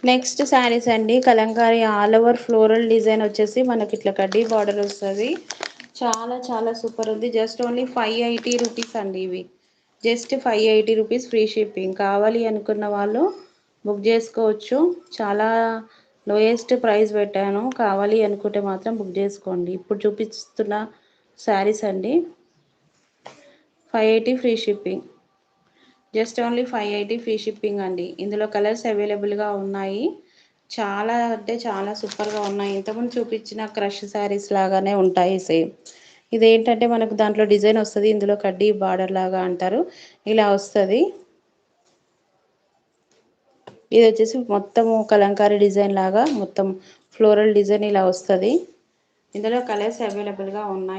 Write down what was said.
Next saris అండి, Kalamkari all over floral design వచ్చేసి మనకి ఇట్లా కడ్డీ బార్డర్ వస్తుంది. చాలా చాలా సూపర్ ఉంది. జస్ట్ ఓన్లీ 580 రూపీస్ అండి. ఇవి జస్ట్ 580 రూపీస్, ఫ్రీ షిప్పింగ్. కావాలి అనుకున్న వాళ్ళు బుక్ చేసుకోవచ్చు. చాలా లోయెస్ట్ ప్రైస్ పెట్టాను. కావాలి అనుకుంటే మాత్రం బుక్ చేసుకోండి. ఇప్పుడు చూపిస్తున్న శారీస్ అండి, 580 free shipping. Just only 580 free shipping అండి. ఇందులో కలర్స్ అవైలబుల్గా ఉన్నాయి. చాలా అంటే చాలా సూపర్గా ఉన్నాయి. ఇంతకుముందు చూపించిన క్రష్ శారీస్ లాగానే ఉంటాయి సేమ్. ఇదేంటంటే మనకు దాంట్లో డిజైన్ వస్తుంది, ఇందులో కడ్డీ బార్డర్ లాగా అంటారు, ఇలా వస్తుంది. ఇది వచ్చేసి మొత్తము కలంకారీ డిజైన్ లాగా మొత్తం ఫ్లోరల్ డిజైన్ ఇలా వస్తుంది. ఇందులో కలర్స్ అవైలబుల్గా ఉన్నాయి.